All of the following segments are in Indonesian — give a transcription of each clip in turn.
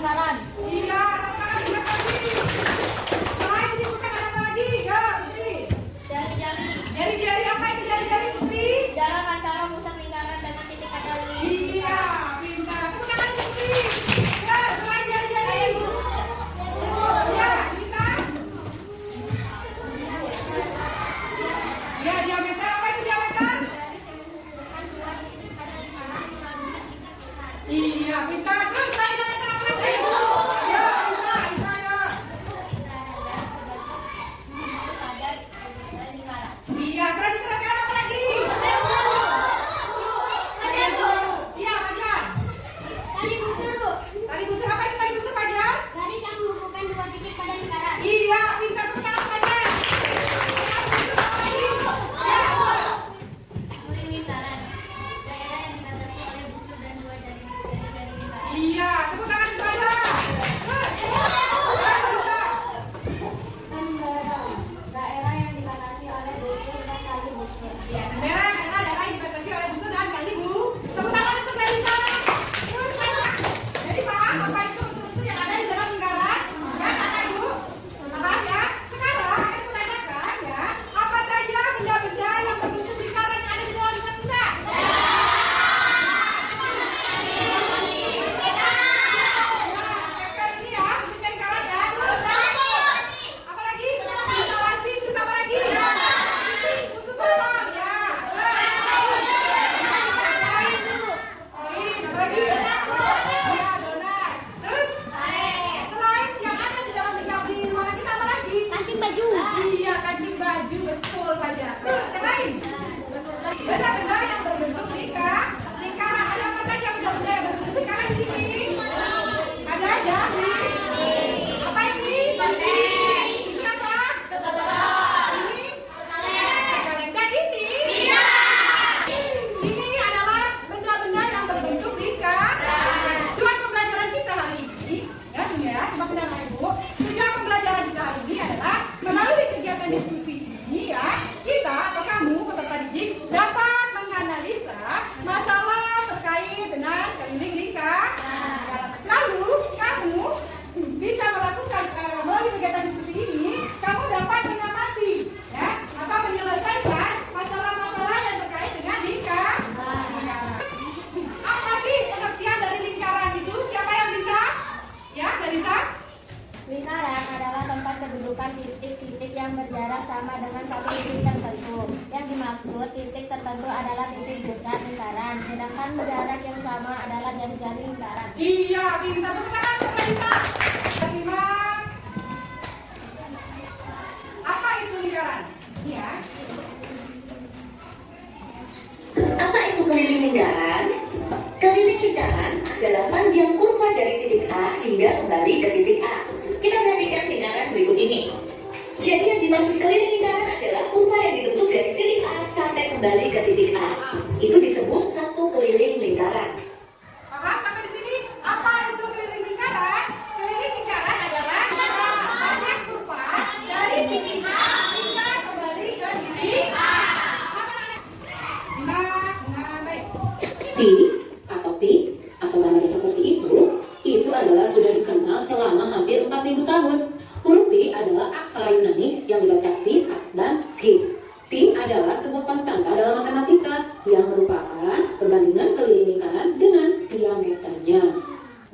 lingkaran. Iya, sekarang kita lagi. Selain dibuka apa lagi? Ya, Putri. Jari-jari. Jari-jari apa itu jari-jari, Putri? Jarak antara pusat lingkaran dengan titik katalis. Iya, pintar. Tepuk tangan, Putri. Ya, selain jari-jari. Ya, kita. Ya, diameter apa itu diameter? Iya, pintar. Terus selain diameter apa lagi? Ya, bisa ya. Iya, selain dikerahkan apa lagi? Iya, Fajar. Tali busur, Bu. Tali busur apa itu tali busur, Fajar? Garis yang menghubungkan dua titik pada lingkaran. Iya, pintar. Tepuk tangan, Fajar. Kuring lingkaran. Daerah yang dibatasi oleh busur dan dua jari-jari lingkaran. Iya, tepuk tangan, Fajar. Daerah yang dibatasi oleh busur dan tali busur. Iya, daerah yang dibatasi oleh busur dan tali bu. Tepuk tangan untuk Melisa. Terus, Fajar. Jadi paham apa itu unsur-unsur yang ada di dalam lingkaran? Ya, Kakak Ibu. Paham ya? Sekarang akan kutanyakan ya, apa saja benda-benda yang berbentuk lingkaran yang ada di dalam lingkaran kita? Stempel ini ya, bikin lingkaran ya. Terus, apa lagi? Isolasi, terus apa lagi? Tutup apa? Ya. Koin, apa lagi? Ya, donat. Terus, selain yang ada di dalam di ruangan kita apa lagi? Kancing baju. Iya, kancing baju, betul Fajar. Terus, yang lain? Benda-benda yang berbentuk lingkaran. Ada apa saja benda-benda yang berbentuk lingkaran di sini? Ada aja. Apa ini? Ini apa? Ini? Dan ini? Ini adalah benda-benda yang berbentuk lingkaran. Tujuan pembelajaran kita hari ini, ya ini ya, coba dengar Ibu. Tujuan pembelajaran kita hari ini adalah melalui kegiatan diskusi ini ya, kita atau kamu peserta didik dapat menganalisa masalah terkait dengan keliling lingkaran. Lalu kamu bisa melakukan melalui kegiatan diskusi ini, kamu dapat mengamati ya atau menyelesaikan masalah-masalah yang terkait dengan lingkaran. Apa sih pengertian dari lingkaran itu? Siapa yang bisa? Ya, Darisa? Lingkaran adalah tempat kedudukan titik-titik yang berjarak sama dengan satu titik tertentu. Yang dimaksud titik tertentu adalah titik pusat lingkaran, sedangkan jarak yang sama adalah jari-jari lingkaran. Iya, pintar. Tepuk tangan untuk Darisa. Simak. Apa itu lingkaran? Ya. Apa itu keliling lingkaran? Keliling lingkaran adalah panjang kurva dari titik A hingga kembali ke titik A. Kita perhatikan lingkaran berikut ini. Jadi yang dimaksud keliling lingkaran adalah kurva yang dibentuk dari titik A sampai kembali ke titik A. Itu disebut satu keliling lingkaran. Paham sampai di sini? Apa itu keliling lingkaran? Keliling lingkaran adalah banyak kurva dari titik A hingga kembali ke titik A. Apa namanya? Simak dengan baik. Pi atau namanya seperti itu adalah sudah dikenal selama hampir 4.000 tahun. Huruf Pi adalah aksara Yunani yang dibaca Pi dan Pi. Pi adalah sebuah konstanta dalam matematika yang merupakan perbandingan keliling lingkaran dengan diameternya.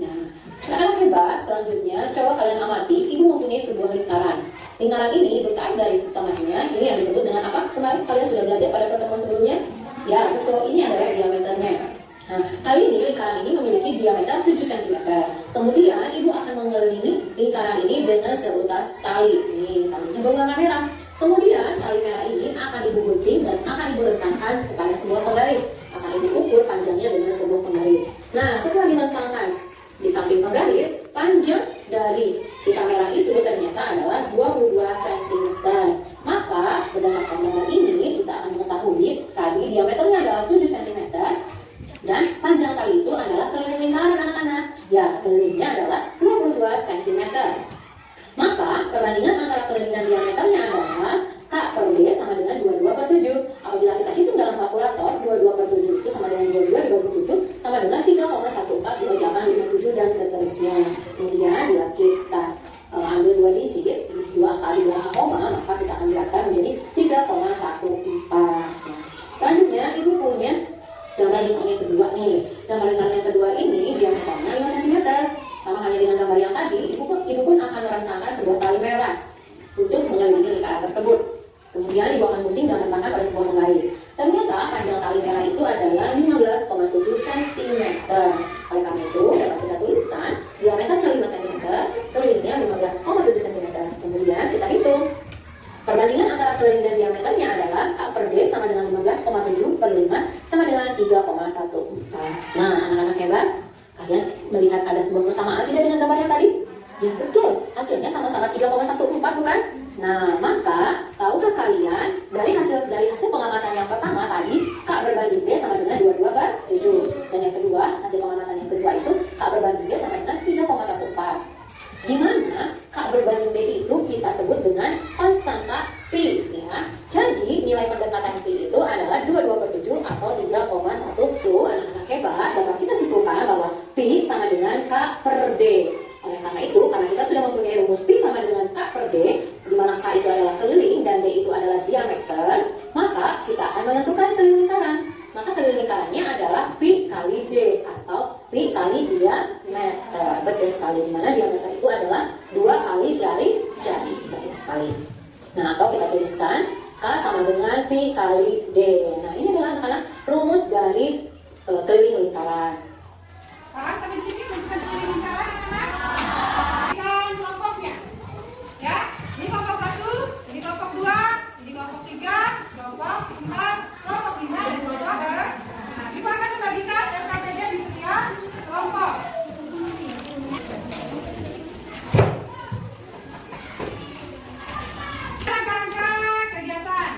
Nah, anak-anak hebat, selanjutnya coba kalian amati, ibu mempunyai sebuah lingkaran. Lingkaran ini bertarik garis tengahnya, ini yang disebut dengan apa? Kemarin kalian sudah belajar pada pertemuan sebelumnya? Ya, betul, ini adalah diameternya. Nah, kali ini lingkaran ini memiliki diameter 7 cm. Kemudian ibu akan mengelilingi lingkaran ini dengan seutas tali. Nih, talinya berwarna merah. Kemudian tali merah ini akan ibu gunting dan akan ibu rentangkan kepada sebuah penggaris. Akan ibu ukur panjangnya dengan sebuah penggaris. Nah, setelah direntangkan di samping penggaris, panjang dari pita merah itu ternyata adalah 22 cm. Maka berdasarkan gambar ini kita akan mengetahui tadi diameternya adalah 7 cm. Dan panjang tali itu adalah keliling lingkaran anak-anak. Ya, kelilingnya adalah 22 cm. Maka perbandingan antara keliling dan diameternya adalah K per D sama dengan 22 per 7. Apabila kita hitung dalam kalkulator, 22 per 7 itu sama dengan 22 dibagi 7 sama dengan 3,142857 dan seterusnya. Ini lingkaran yang kedua nih. Gambar lingkaran yang kedua ini diameternya 5 cm. Sama halnya dengan gambar yang tadi, ibu pun akan merentangkan sebuah tali merah untuk mengelilingi lingkaran tersebut. Kemudian ibu akan gunting dan rentangkan pada sebuah penggaris. Ternyata panjang tali merah itu adalah 15,7 cm. Oleh karena itu dapat kita tuliskan diameternya 5 cm, kelilingnya 15,7 cm. Kemudian kita hitung. Perbandingan antara keliling dan diameternya adalah K per D sama dengan 15,7 per 5 sama dengan 3,14. Nah, anak-anak hebat, kalian melihat ada sebuah persamaan tidak dengan gambar yang tadi? Ya betul, hasilnya sama-sama 3,14 bukan? Nah, maka tahukah kalian dari hasil pengamatan yang pertama tadi K berbanding D sama dengan 22 per 7. Dan yang kedua, hasil pengamatan yang kedua itu K berbanding D sama dengan 3,14. Di mana K berbanding D itu kita sebut dengan konstanta Pi ya. Jadi nilai pendekatan Pi itu adalah 22 per 7 atau 3,1. Tuh anak-anak hebat, dapat kita simpulkan bahwa Pi sama dengan K per D. Oleh karena itu, karena kita sudah mempunyai rumus Pi sama dengan K per D, di mana K itu adalah keliling dan D itu adalah diameter, maka kita akan menentukan keliling lingkaran. Maka keliling lingkarannya adalah Pi kali D atau Pi kali diameter. Betul sekali, di mana diameter itu adalah 2 kali jari. Betul sekali. Nah, atau kita tuliskan K sama dengan Pi kali D. Nah, ini adalah anak-anak rumus dari keliling lingkaran. Paham sampai di sini menentukan keliling lingkaran anak-anak? Dengan kelompoknya. Ya, ini kelompok 1, ini kelompok 2, ini kelompok 3, kelompok 4, kelompok 5, dan kelompok 6. Nah, Ibu akan membagikan RKPD di setiap kelompok. Rangka-rangka kegiatan,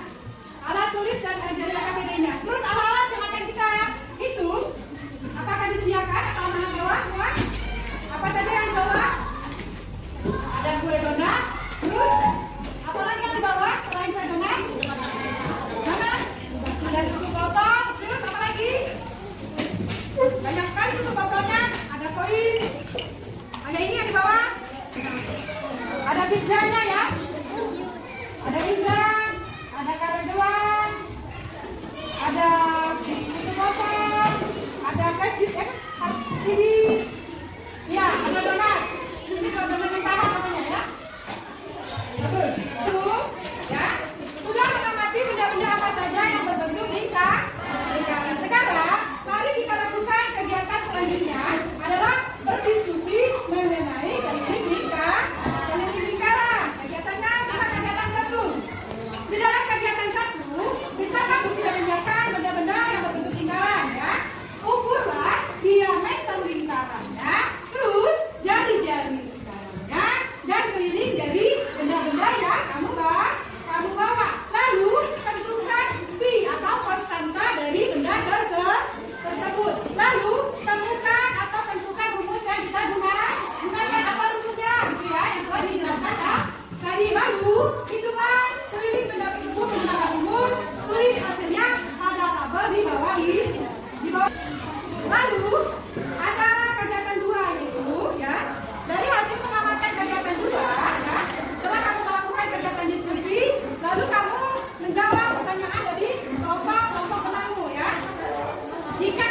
alat tulis dan dari RKPD-nya. Terus alat-alat yang akan kita hitung, apakah disediakan atau anak bawa semua? Apa saja yang dibawa? Ada kue donat, terus apa lagi yang dibawa selain kue donat? Donat, ada tutup botol, terus apa lagi? Banyak sekali tutup botolnya, ada koin. Hanya ini yang dibawa? Ada pizzanya ya? Ada pizza, ada karet doang, ada tutup botol, ada flash disk, CD, ya, ada donat. Ini kalau donat mentah namanya ya. Bagus. Tuh, ya. Sudah mengamati benda-benda apa saja yang berbentuk lingkaran. Sekarang, mari kita lakukan kegiatan selanjutnya adalah berdiskusi mengenai keliling lingkaran. Kegiatannya bukan kegiatan 1. Di dalam kegiatan 1, kita kamu sudah menyiapkan benda-benda yang berbentuk lingkaran ya. Ukurlah diameter lingkarannya, terus jari-jari lingkarannya, dan keliling dari benda-benda yang kamu bawa. Lalu tentukan Pi atau konstanta dari benda tersebut. Lalu temukan atau tentukan rumus yang kita gunakan. Apa rumusnya? Ya, yang telah dijelaskan ya. Tadi lalu hitungan keliling benda tersebut menggunakan rumus, tulis hasilnya pada tabel di bawah. Lalu ada kegiatan 2 yaitu ya, dari hasil pengamatan kegiatan 2 ya, setelah kamu melakukan kegiatan diskusi, lalu kamu menjawab pertanyaan dari kelompok temanmu ya. Jika